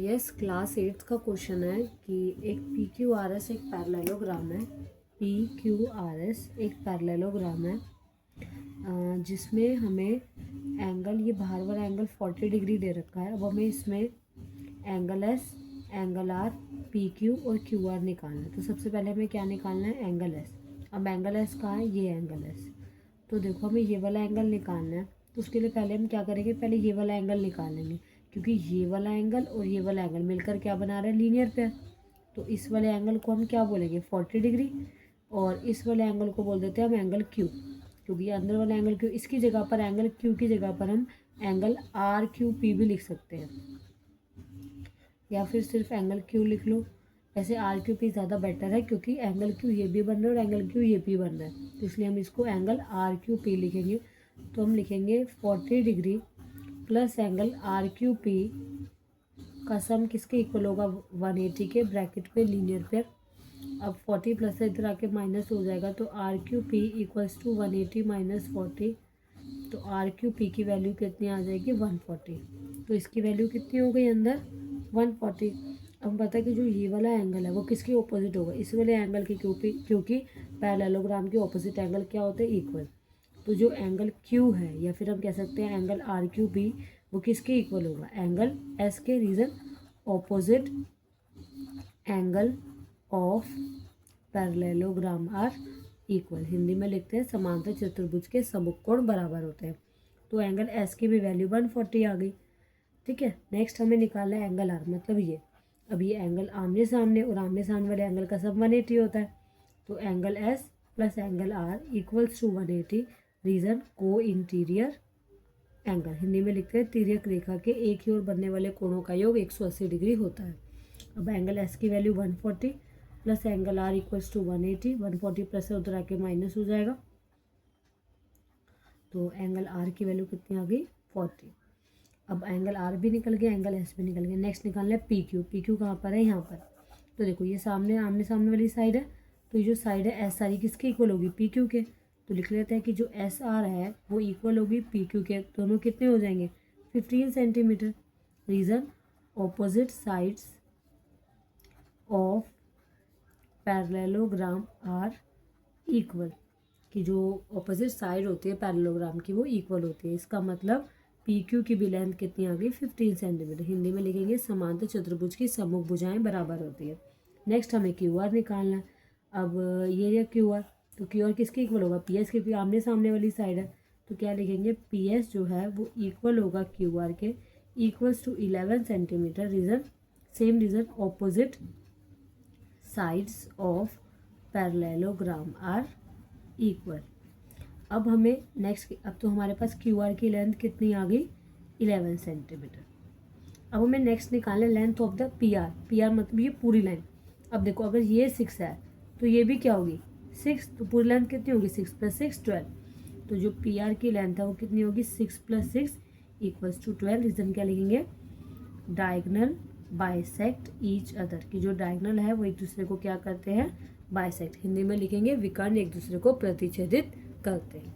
Yes class 8 का question है कि एक पी क्यू आर एस एक पैरेललोग्राम है। पी क्यू आर एस एक पैरेललोग्राम है जिसमें हमें एंगल, ये बाहर वाला एंगल 40 डिग्री दे रखा है। अब हमें इसमें angle S, angle R, P Q और क्यू आर निकालना है। तो सबसे पहले हमें क्या निकालना है? Angle S. अब एंगल एस कहाँ है? ये एंगल एस। तो देखो हमें ये वाला एंगल निकालना है, तो उसके लिए पहले हम क्या करेंगे? पहले ये वाला एंगल निकालेंगे, क्योंकि ये वाला एंगल और ये वाला एंगल मिलकर क्या बना रहा है? Linear pair. तो इस वाले एंगल को हम क्या बोलेंगे? 40 डिग्री। और इस वाले एंगल को बोल देते हैं हम एंगल क्यू, क्योंकि ये अंदर वाला एंगल क्यू, इसकी जगह पर एंगल क्यू की जगह पर हम एंगल आर क्यू पी भी लिख सकते हैं, या फिर सिर्फ एंगल क्यू लिख लो। ऐसे आर क्यू पी ज़्यादा बेटर है, क्योंकि एंगल क्यू ये भी बन रहा है और एंगल क्यू ये भी बन रहा है, तो इसलिए हम इसको एंगल आर क्यू पी लिखेंगे। तो हम लिखेंगे 40 degree plus angle R Q P का सम किसके इक्वल होगा? 180 के, ब्रैकेट में लीनियर पेयर। अब 40 प्लस से इधर आके माइनस हो जाएगा, तो R Q P equals to 180 minus 40। तो आर क्यू पी की वैल्यू कितनी आ जाएगी? 140। तो इसकी वैल्यू कितनी हो गई अंदर? 140। अब पता है कि जो ये वाला एंगल है वो किसके ऑपोजिट होगा? इस वाले एंगल के, क्योंकि पैरेललोग्राम के ऑपोजिट एंगल क्या होते हैं? इक्वल। तो जो एंगल क्यू है, या फिर हम कह सकते हैं एंगल आर क्यू बी, वो किसके इक्वल होगा? एंगल एस के। Reason opposite angle of parallelogram are equal. Hindi में लिखते हैं समांतर चतुर्भुज के सम्मुख कोण बराबर होते हैं। तो एंगल एस की भी वैल्यू 140 आ गई। ठीक है, नेक्स्ट हमें निकालना है एंगल आर, मतलब ये। अब ये एंगल आमने सामने, और आमने सामने वाले एंगल का सब 180 होता है। तो angle S plus angle R equals to 180। Reason co interior angle. Hindi में लिखते हैं तिर्यक रेखा के एक ही ओर बनने वाले कोणों का योग 180 डिग्री होता है। अब एंगल एस की value 140 plus angle R equals to 180। 140 plus से उधर आके माइनस हो जाएगा, तो एंगल आर की वैल्यू कितनी आ गई? 40। अब एंगल आर भी निकल गया, एंगल एस भी निकल गया। नेक्स्ट निकालना है पी क्यू। पी क्यू कहाँ पर है? यहाँ पर। तो देखो ये सामने, आमने सामने वाली साइड है, तो ये जो साइड है एस सारी किसके इक्वल होगी? पी क्यू के। तो लिख लेते हैं कि जो एस आर है वो इक्वल होगी पी क्यू के। दोनों कितने हो जाएंगे? 15 centimetre. Reason opposite sides of parallelogram are equal, कि जो ऑपोजिट साइड होती है पैरेललोग्राम की वो इक्वल होती है। इसका मतलब पी क्यू की भी लेंथ कितनी आ गई? 15 सेंटीमीटर। हिंदी में लिखेंगे समांतर चतुर्भुज की सम्मुख भुजाएं बराबर होती है। नेक्स्ट हमें क्यू आर निकालना है। अब ये क्यू आर, तो क्यू आर किसके इक्वल होगा? पी एस के। आमने सामने वाली साइड है, तो क्या लिखेंगे? पी एस जो है वो इक्वल होगा क्यू आर के, equals to 11 centimetre. Reason same reason, opposite sides of parallelogram are equal. अब हमें नेक्स्ट, अब तो हमारे पास क्यू आर की लेंथ कितनी आ गई? 11 सेंटीमीटर। अब हमें नेक्स्ट निकालना है length of the P R. P R मतलब ये पूरी लाइन। अब देखो अगर ये 6 है तो ये भी क्या होगी? 6। तो पूरी लेंथ कितनी होगी? 6 + 6 12। तो जो पी आर की लेंथ है वो कितनी होगी? 6 + 6 इक्वल्स टू 12। रीज़न क्या लिखेंगे? डायगनल बाइसेक्ट ईच अदर, की जो डायगनल है वो एक दूसरे को क्या करते हैं? बाइसेक्ट। हिंदी में लिखेंगे विकर्ण एक दूसरे को प्रतिच्छेदित करते हैं।